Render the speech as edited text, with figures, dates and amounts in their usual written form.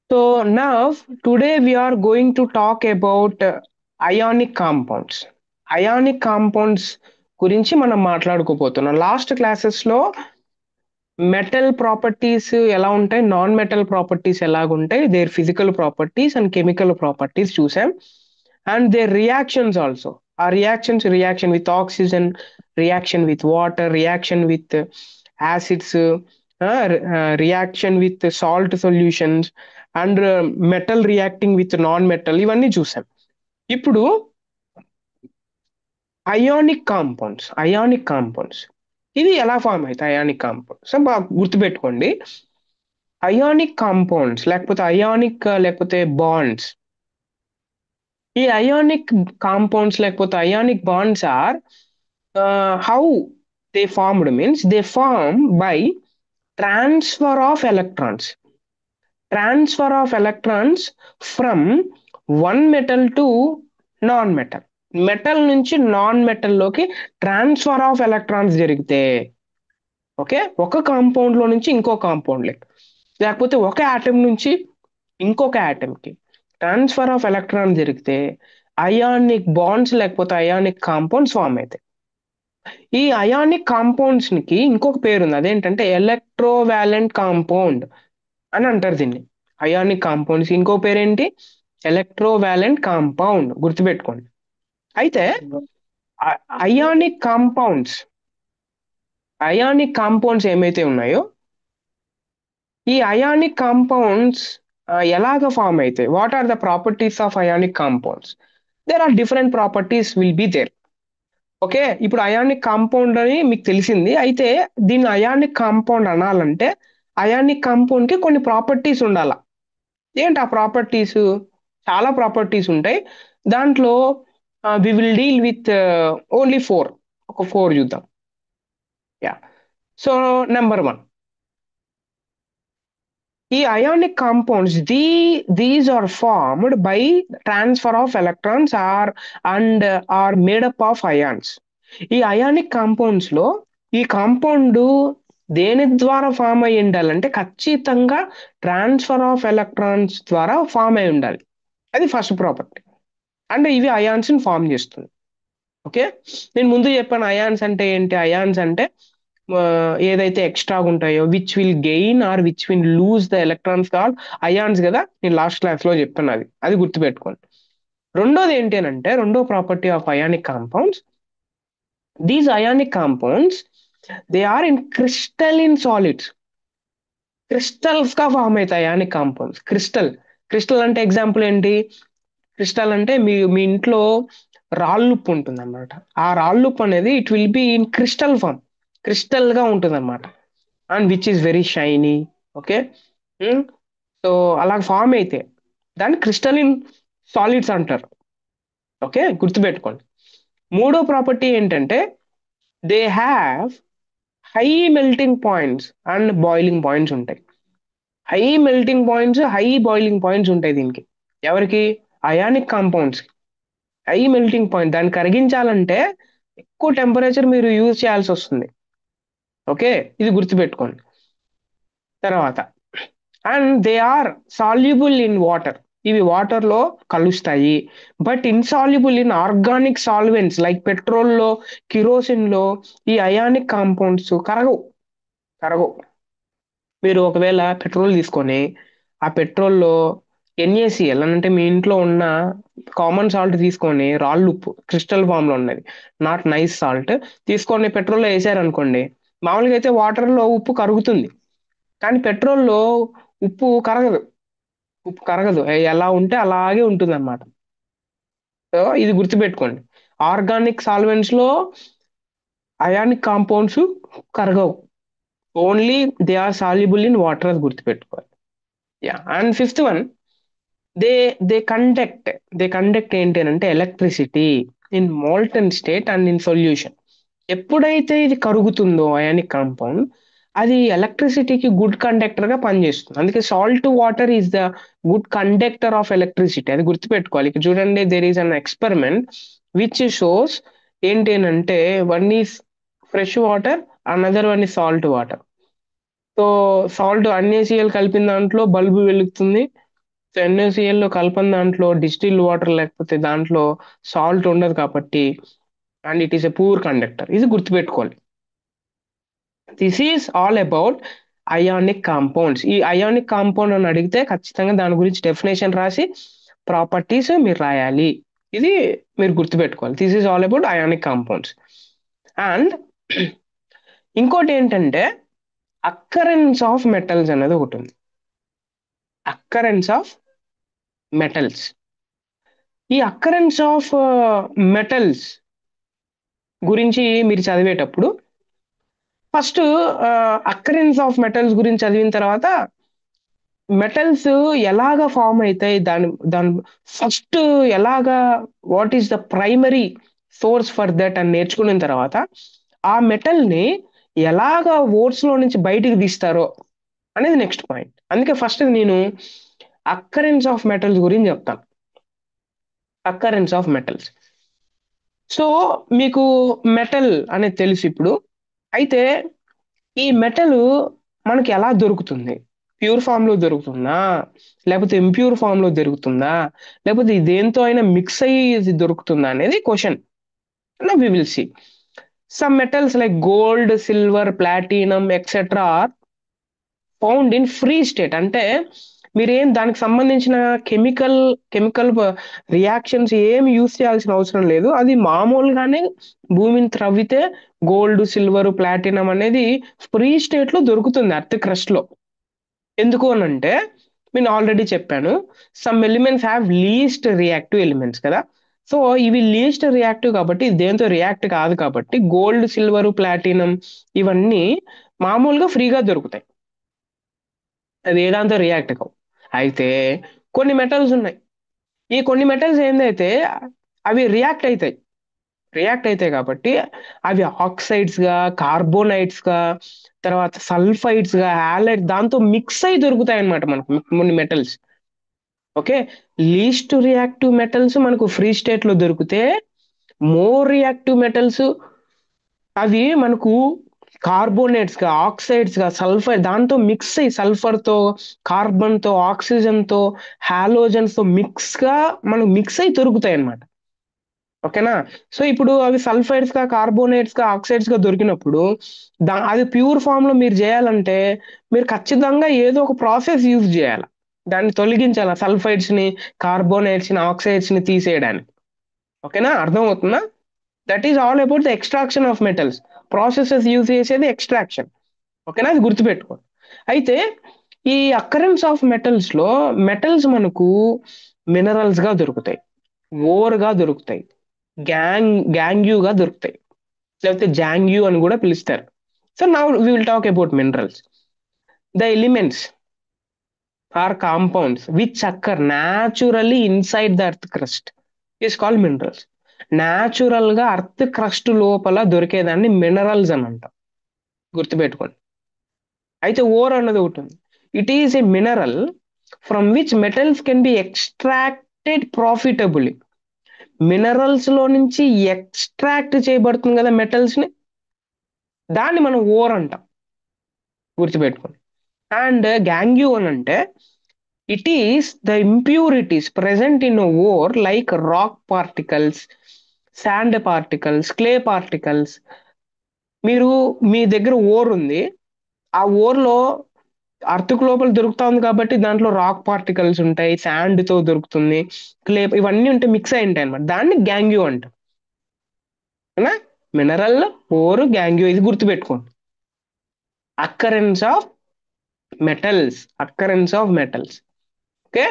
So now today we are going to talk about ionic compounds. Ionic compounds గురించి మనం మాట్లాడుకోబోతున్నాం. Last classes లో metal properties ఎలా ఉంటాయి, నాన్ మెటల్ ప్రాపర్టీస్ ఎలాగుంటాయి, their physical properties and chemical properties చూసాం. And their reactions also. ఆ reaction with oxygen, reaction with water, reaction with acids, reaction with salt solutions and metal reacting with non metal, ఇవన్నీ చూసాం. ఇప్పుడు ionic compounds ఇవి ఎలా form అవుతాయి? Ionic compounds బాగా గుర్తుపెట్టుకోండి. అయానిక్ కాంపౌండ్స్ లేకపోతే లేకపోతే బాండ్స్, ఈ అయానిక్ కాంపౌండ్స్ లేకపోతే ionic bonds are how they formed means they form by transfer of electrons. Transfer of electrons from one metal to non metal. Metal నుంచి non metal లోకి transfer of electrons జరిగితే, okay, ఒక compound లో నుంచి ఇంకో compound లేకపోతే ఒక atom నుంచి ఇంకొక ఆటమ్ కి ట్రాన్స్ఫర్ ఆఫ్ ఎలక్ట్రాన్ జరిగితే అయానిక్ బాండ్స్ లేకపోతే అయానిక్ కాంపౌండ్స్ ఫామ్ అవుతాయి. ఈ అయానిక్ కాంపౌండ్స్ కి ఇంకొక పేరు ఉంది, అదేంటంటే ఎలక్ట్రోవాలెంట్ కాంపౌండ్ అని అంటారు దీన్ని. అయానిక్ కాంపౌండ్స్ ఇంకో పేరేంటి? ఎలక్ట్రోవాలెంట్ కాంపౌండ్, గుర్తుపెట్టుకోండి. అయితే అయానిక్ కాంపౌండ్స్ ఏమైతే ఉన్నాయో ఈ అయానిక్ కాంపౌండ్స్ ఎలాగ ఫామ్ అవుతాయి? What are the properties of ionic compounds? There are different properties will be there. Okay, ఇప్పుడు అయానిక్ కాంపౌండ్ అని మీకు తెలిసింది. అయితే దీన్ని అయానిక్ కాంపౌండ్ అనాలంటే అయానిక్ కాంపౌండ్ కి కొన్ని ప్రాపర్టీస్ ఉండాల. ఏంటి ఆ ప్రాపర్టీస్? చాలా ప్రాపర్టీస్ ఉంటాయి. దాంట్లో we will deal with only four. ఒక ఫోర్ చూద్దాం. యా. సో నెంబర్ వన్, ఈ ionic compounds these are formed by transfer of electrons and are made up of ions. ఈ అయానిక్ కాంపౌండ్స్ లో ఈ కాంపౌండ్ దేని ద్వారా ఫామ్ అయి ఉండాలంటే ఖచ్చితంగా ట్రాన్స్ఫర్ ఆఫ్ ఎలక్ట్రాన్స్ ద్వారా ఫామ్ అయి ఉండాలి. అది ఫస్ట్ ప్రాపర్టీ. అంటే ఇవి అయాన్స్ ని ఫామ్ చేస్తుంది. ఓకే, నేను ముందు చెప్పాను అయాన్స్ అంటే ఏంటి. అయాన్స్ అంటే ఏదైతే ఎక్స్ట్రా ఉంటాయో which will gain or which will lose the electrons call ions కదా. నేను లాస్ట్ క్లాస్ లో చెప్పాను, అది గుర్తుపెట్టుకోండి. రెండోది ఏంటి అని అంటే, రెండో property of ionic compounds, these ionic compounds they are in crystalline solids. Crystals గా ఫామ్ అవుతాయి అయానిక్ కాంపౌండ్స్. క్రిస్టల్ అంటే ఎగ్జాంపుల్ ఏంటి? క్రిస్టల్ అంటే మీ ఇంట్లో రాళ్ళుప్పు ఉంటుంది అనమాట. ఆ రాళ్ళుప్పు అనేది it will be in crystal form, crystal గా ఉంటుంది అనమాట. And which is very shiny. Okay, so అలా ఫామ్ అయితే దాన్ని క్రిస్టలిన్ సాలిడ్స్ అంటారు. ఓకే, గుర్తుపెట్టుకోండి. మూడో ప్రాపర్టీ ఏంటంటే they have high melting points and boiling points ఉంటాయి. High melting points, high boiling points ఉంటాయి దీనికి. ఎవరికి? Ionic compounds. High melting point, దాన్ని కరిగించాలంటే ఎక్కువ టెంపరేచర్ మీరు యూజ్ చేయాల్సి వస్తుంది. ఓకే, ఇది గుర్తుపెట్టుకోండి. తర్వాత and they are soluble in water. ఇవి వాటర్ లో కలుస్తాయి, but insoluble in organic solvents like petrol లో, కిరోసిన్ లో ఈ అయానిక్ కాంపౌండ్స్ కరగవు. మీరు ఒకవేళ పెట్రోల్ తీసుకొని ఆ పెట్రోల్లో NaCl అంటే మీ ఇంట్లో ఉన్న కామన్ సాల్ట్ తీసుకొని, రాళ్ళు ఉప్పు క్రిస్టల్ ఫామ్ లో ఉన్నది, నాట్ నైస్ సాల్ట్, తీసుకొని పెట్రోల్లో వేసారనుకోండి, మామూలుగా అయితే వాటర్లో ఉప్పు కరుగుతుంది, కానీ పెట్రోల్లో ఉప్పు కరగదు. ఎలా ఉంటే అలాగే ఉంటుంది అనమాట. సో ఇది గుర్తుపెట్టుకోండి. ఆర్గానిక్ సాల్వెంట్స్ లో అయానిక్ కాంపౌండ్స్ కరగవు, only they are soluble in water, అది గుర్తుపెట్టుకోవాలి. Yeah. And fifth one, they they conduct ఏంటి అని అంటే electricity in molten state and in solution. ఎప్పుడైతే ఇది కరుగుతుందో అయానిక్ కాంపౌండ్, అది ఎలక్ట్రిసిటీకి గుడ్ కండక్టర్ గా పనిచేస్తుంది. అందుకే salt water is the good conductor of electricity, అది గుర్తుపెట్టుకోవాలి. ఇక్కడ చూడండి, there is an experiment which shows ఏంటి అని అంటే one is fresh water, another one is salt water. So salt NaCl కలిపిన దాంట్లో బల్బు వెలుగుతుంది, సో NaCl లో కలపని దాంట్లో డిస్టిల్ వాటర్ లేకపోతే దాంట్లో సాల్ట్ ఉండదు కాబట్టి, and it is a poor conductor. ఇది గుర్తుపెట్టుకోవాలి. This is all about ionic compounds. ఈ అయానిక్ కాంపౌండ్ అని అడిగితే ఖచ్చితంగా దాని గురించి డెఫినేషన్ రాసి ప్రాపర్టీస్ మీరు రాయాలి. ఇది మీరు గుర్తుపెట్టుకోవాలి. This is all about ionic compounds. And ఇంకోటి ఏంటంటే అక్కరెన్స్ ఆఫ్ మెటల్స్ అనేది ఒకటి ఉంది. Occurrence of metals. ఈ అక్కరెన్స్ ఆఫ్ మెటల్స్ గురించి మీరు చదివేటప్పుడు ఫస్ట్ అక్కరెన్స్ ఆఫ్ మెటల్స్ గురించి చదివిన తర్వాత మెటల్స్ ఎలాగా ఫామ్ అవుతాయి, దాని దాని ఫస్ట్ ఎలాగా, what is the primary source for that అని నేర్చుకున్న తర్వాత ఆ మెటల్ ని ఎలాగా ఓట్స్ లో నుంచి బయటికి తీస్తారో అనేది నెక్స్ట్ పాయింట్. అందుకే ఫస్ట్ నేను అక్కరెన్స్ ఆఫ్ మెటల్స్ గురించి చెప్తాను. Occurrence of metals. సో మీకు మెటల్ అనేది తెలుసు ఇప్పుడు. అయితే ఈ మెటల్ మనకి ఎలా దొరుకుతుంది? ప్యూర్ ఫామ్ లో దొరుకుతుందా, లేకపోతే ఇంప్యూర్ ఫామ్ లో దొరుకుతుందా, లేకపోతే దేంతో అయినా మిక్స్ అయ్యి దొరుకుతుందా అనేది question. We will see. Some metals like gold, silver, platinum etcetera are found in free state. అంటే మీరేం దానికి సంబంధించిన కెమికల్ రియాక్షన్స్ ఏమి యూస్ చేయాల్సిన అవసరం లేదు. అది మామూలుగానే భూమిని త్రవ్వితే గోల్డ్, సిల్వర్, ప్లాటినం అనేది ఫ్రీ స్టేట్ లో దొరుకుతుంది ఎర్త్ క్రస్ట్ లో. ఎందుకు అని అంటే నేను ఆల్రెడీ చెప్పాను, some elements have least reactive elements కదా. సో ఇవి లీస్ట్ రియాక్టివ్ కాబట్టి ఇది దేంతో రియాక్ట్ కాదు కాబట్టి గోల్డ్, సిల్వర్, ప్లాటినం ఇవన్నీ మామూలుగా ఫ్రీగా దొరుకుతాయి. అది ఏ దాంతో రియాక్ట్ కావు. అయితే కొన్ని మెటల్స్ ఉన్నాయి. ఈ కొన్ని మెటల్స్ ఏందైతే అవి రియాక్ట్ అవుతాయి కాబట్టి అవి ఆక్సైడ్స్ గా, కార్బోనైట్స్ గా, తర్వాత సల్ఫైడ్స్ గా, హాలైడ్ దాంతో మిక్స్ అయి దొరుకుతాయి అనమాట మనకు కొన్ని metals. Okay. Least reactive metals మనకు ఫ్రీ స్టేట్ లో దొరికితే మోర్ రియాక్టివ్ మెటల్స్ అవి మనకు కార్బోనేట్స్ గా, ఆక్సైడ్స్ గా, సల్ఫర్ దాంతో మిక్స్ అయ్యి సల్ఫర్ తో, కార్బన్ తో, ఆక్సిజన్ తో, హాలోజన్స్ తో మిక్స్ గా మనకు మిక్స్ అయి దొరుకుతాయి అన్నమాట. ఓకేనా. సో ఇప్పుడు అవి సల్ఫైడ్స్ గా, కార్బోనేట్స్ గా, ఆక్సైడ్స్ గా దొరికినప్పుడు అది ప్యూర్ ఫామ్ లో మీరు చేయాలంటే మీరు ఖచ్చితంగా ఏదో ఒక ప్రాసెస్ యూజ్ చేయాలి, దాన్ని తొలగించాలి, సల్ఫైడ్స్ ని, కార్బోనేట్స్ ని, ఆక్సైడ్స్ ని తీసేయడానికి. ఓకేనా, అర్థమవుతుందా? That is all about the extraction of metals. Processes use చేసేది ఎక్స్ట్రాక్షన్. ఓకేనా, అది గుర్తుపెట్టుకోండి. అయితే ఈ అక్కరెన్స్ ఆఫ్ మెటల్స్ లో మెటల్స్ మనకు మినరల్స్ గా దొరుకుతాయి, ఓర్ గా దొరుకుతాయి, గ్యాంగ్యూ గా దొరుకుతాయి, లేకపోతే జాంగ్యూ అని కూడా పిలుస్తారు. So now we will talk about minerals. The elements or compounds which occur naturally inside the earth crust is called minerals. Natural గా అర్త్ క్రస్ట్ లోపల దొరికేదాన్ని మినరల్స్ అని అంటాం, గుర్తుపెట్టుకోండి. అయితే ఓర్ అన్నది ఒకటి ఉంది. It is a mineral from which metals can be extracted ప్రాఫిటబుల్లీ. Minerals లో నుంచి ఎక్స్ట్రాక్ట్ చేయబడుతుంది కదా మెటల్స్ ని, దాన్ని మనం ఓర్ అంటాం, గుర్తుపెట్టుకోండి. అండ్ గ్యాంగ్యూ అని అంటే it is the impurities present in ore like rock particles, sand particles, clay particles. మీరు మీ దగ్గర ఓర్ ఉంది, ఆ ఓర్లో అర్తుకు లోపల దొరుకుతా ఉంది కాబట్టి దాంట్లో రాక్ పార్టికల్స్ ఉంటాయి, శాండ్ తో దొరుకుతుంది, క్లే, ఇవన్నీ ఉంటే మిక్స్ అయి ఉంటాయి అనమాట. దాన్ని గ్యాంగ్యూ అంటాం. మినరల్, ఓర్, గ్యాంగ్యూ, ఇది గుర్తుపెట్టుకోండి. Occurrence of metals. ఓకే.